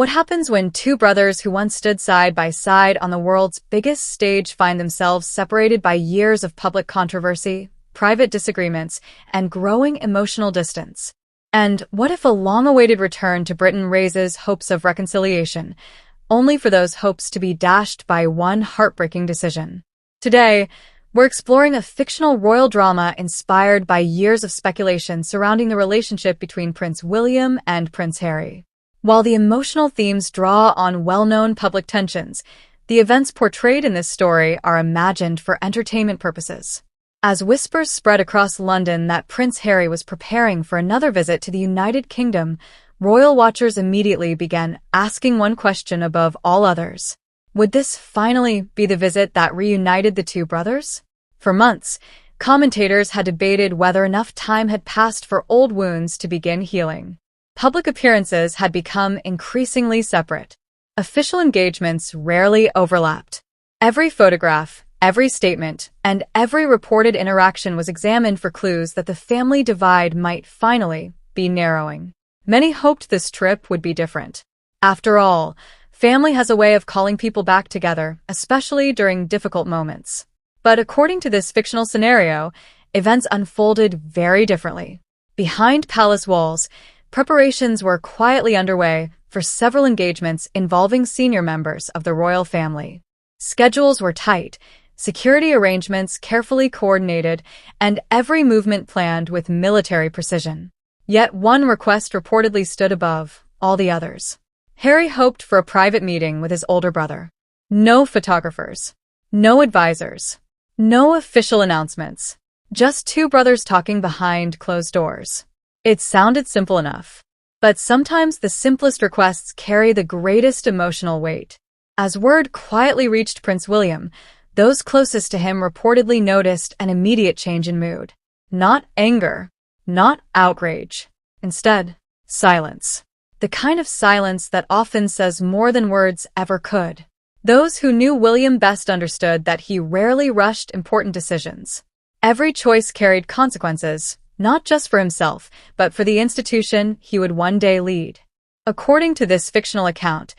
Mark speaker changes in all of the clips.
Speaker 1: What happens when two brothers who once stood side by side on the world's biggest stage find themselves separated by years of public controversy, private disagreements, and growing emotional distance? And what if a long-awaited return to Britain raises hopes of reconciliation, only for those hopes to be dashed by one heartbreaking decision? Today, we're exploring a fictional royal drama inspired by years of speculation surrounding the relationship between Prince William and Prince Harry. While the emotional themes draw on well-known public tensions, the events portrayed in this story are imagined for entertainment purposes. As whispers spread across London that Prince Harry was preparing for another visit to the United Kingdom, royal watchers immediately began asking one question above all others. Would this finally be the visit that reunited the two brothers? For months, commentators had debated whether enough time had passed for old wounds to begin healing. Public appearances had become increasingly separate. Official engagements rarely overlapped. Every photograph, every statement, and every reported interaction was examined for clues that the family divide might finally be narrowing. Many hoped this trip would be different. After all, family has a way of calling people back together, especially during difficult moments. But according to this fictional scenario, events unfolded very differently. Behind palace walls, preparations were quietly underway for several engagements involving senior members of the royal family. Schedules were tight, security arrangements carefully coordinated, and every movement planned with military precision. Yet one request reportedly stood above all the others. Harry hoped for a private meeting with his older brother. No photographers, no advisors, no official announcements, just two brothers talking behind closed doors. It sounded simple enough, but sometimes the simplest requests carry the greatest emotional weight. As word quietly reached Prince William, those closest to him reportedly noticed an immediate change in mood. Not anger, not outrage. Instead, silence. The kind of silence that often says more than words ever could. Those who knew William best understood that he rarely rushed important decisions. Every choice carried consequences, not just for himself, but for the institution he would one day lead. According to this fictional account,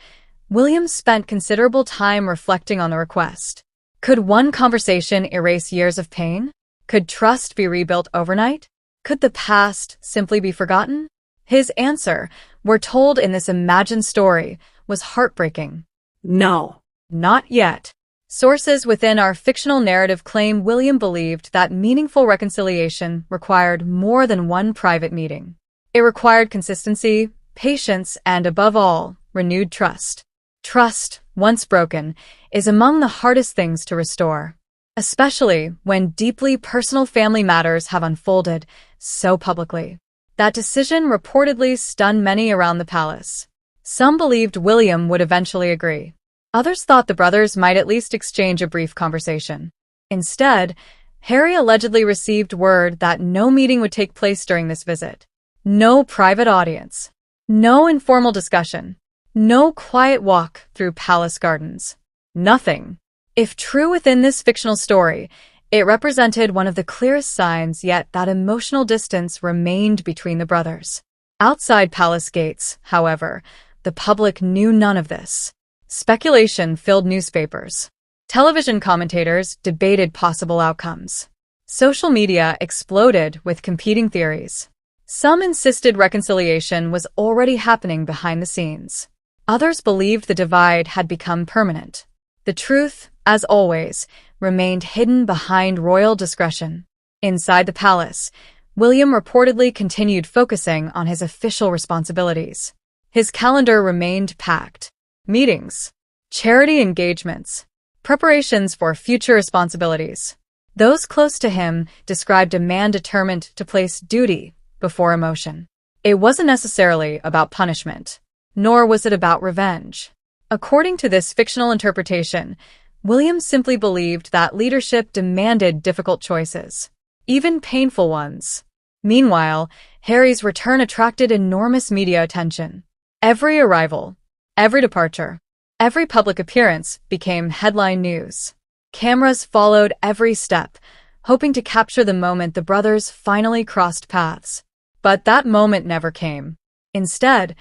Speaker 1: William spent considerable time reflecting on the request. Could one conversation erase years of pain? Could trust be rebuilt overnight? Could the past simply be forgotten? His answer, we're told in this imagined story, was heartbreaking. No. Not yet. Sources within our fictional narrative claim William believed that meaningful reconciliation required more than one private meeting. It required consistency, patience, and above all, renewed trust. Trust, once broken, is among the hardest things to restore, especially when deeply personal family matters have unfolded so publicly. That decision reportedly stunned many around the palace. Some believed William would eventually agree. Others thought the brothers might at least exchange a brief conversation. Instead, Harry allegedly received word that no meeting would take place during this visit. No private audience. No informal discussion. No quiet walk through palace gardens. Nothing. If true within this fictional story, it represented one of the clearest signs yet that emotional distance remained between the brothers. Outside palace gates, however, the public knew none of this. Speculation filled newspapers. Television commentators debated possible outcomes. Social media exploded with competing theories. Some insisted reconciliation was already happening behind the scenes. Others believed the divide had become permanent. The truth, as always, remained hidden behind royal discretion. Inside the palace, William reportedly continued focusing on his official responsibilities. His calendar remained packed. Meetings, charity engagements, preparations for future responsibilities. Those close to him described a man determined to place duty before emotion. It wasn't necessarily about punishment, nor was it about revenge. According to this fictional interpretation, William simply believed that leadership demanded difficult choices, even painful ones. Meanwhile, Harry's return attracted enormous media attention. Every arrival, every departure, every public appearance became headline news. Cameras followed every step, hoping to capture the moment the brothers finally crossed paths. But that moment never came. Instead,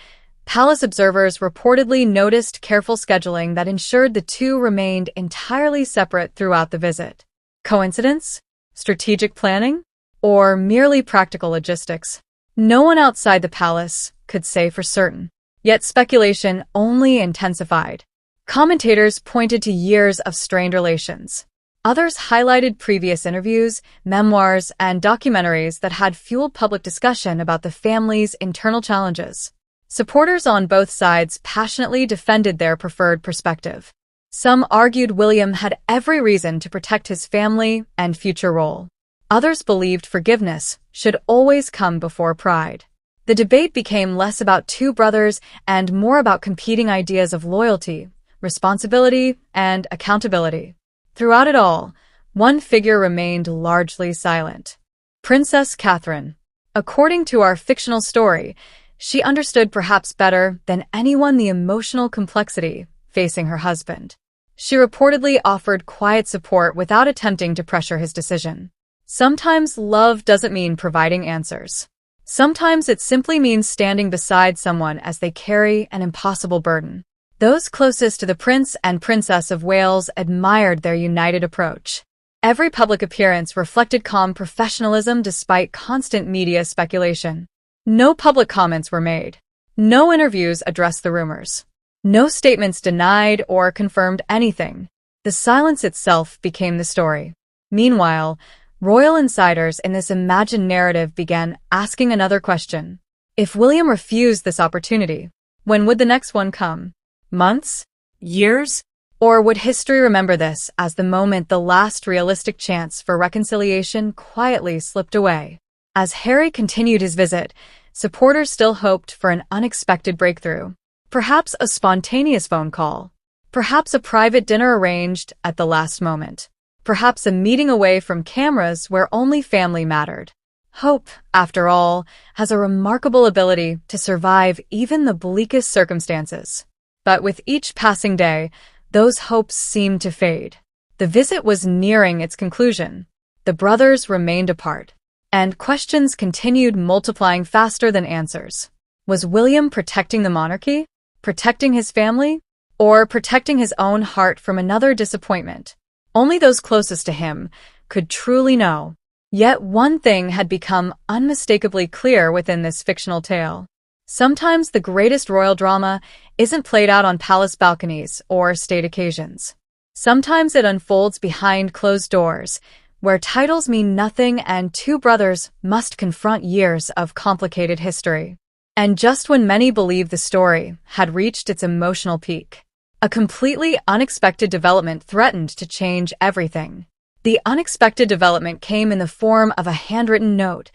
Speaker 1: Palace observers reportedly noticed careful scheduling that ensured the two remained entirely separate throughout the visit. Coincidence? Strategic planning? Or merely practical logistics? No one outside the palace could say for certain. Yet speculation only intensified. Commentators pointed to years of strained relations. Others highlighted previous interviews, memoirs, and documentaries that had fueled public discussion about the family's internal challenges. Supporters on both sides passionately defended their preferred perspective. Some argued William had every reason to protect his family and future role. Others believed forgiveness should always come before pride. The debate became less about two brothers and more about competing ideas of loyalty, responsibility, and accountability. Throughout it all, one figure remained largely silent. Princess Catherine. According to our fictional story, she understood perhaps better than anyone the emotional complexity facing her husband. She reportedly offered quiet support without attempting to pressure his decision. Sometimes love doesn't mean providing answers. Sometimes it simply means standing beside someone as they carry an impossible burden. Those closest to the Prince and Princess of Wales admired their united approach. Every public appearance reflected calm professionalism despite constant media speculation. No public comments were made. No interviews addressed the rumors. No statements denied or confirmed anything. The silence itself became the story. Meanwhile, royal insiders in this imagined narrative began asking another question. If William refused this opportunity, when would the next one come? Months? Years? Or would history remember this as the moment the last realistic chance for reconciliation quietly slipped away? As Harry continued his visit, supporters still hoped for an unexpected breakthrough. Perhaps a spontaneous phone call. Perhaps a private dinner arranged at the last moment. Perhaps a meeting away from cameras where only family mattered. Hope, after all, has a remarkable ability to survive even the bleakest circumstances. But with each passing day, those hopes seemed to fade. The visit was nearing its conclusion. The brothers remained apart. And questions continued multiplying faster than answers. Was William protecting the monarchy? Protecting his family? Or protecting his own heart from another disappointment? Only those closest to him could truly know. Yet one thing had become unmistakably clear within this fictional tale. Sometimes the greatest royal drama isn't played out on palace balconies or state occasions. Sometimes it unfolds behind closed doors, where titles mean nothing and two brothers must confront years of complicated history. And just when many believed the story had reached its emotional peak, a completely unexpected development threatened to change everything. The unexpected development came in the form of a handwritten note,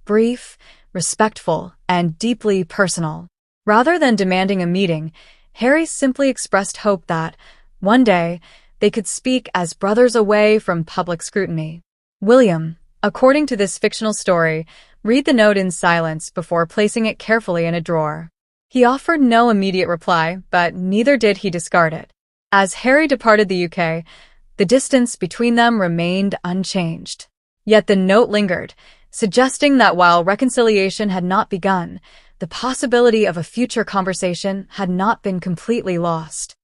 Speaker 1: brief, respectful, and deeply personal. Rather than demanding a meeting, Harry simply expressed hope that, one day, they could speak as brothers away from public scrutiny. William, according to this fictional story, read the note in silence before placing it carefully in a drawer. He offered no immediate reply, but neither did he discard it. As Harry departed the UK, the distance between them remained unchanged. Yet the note lingered, suggesting that while reconciliation had not begun, the possibility of a future conversation had not been completely lost.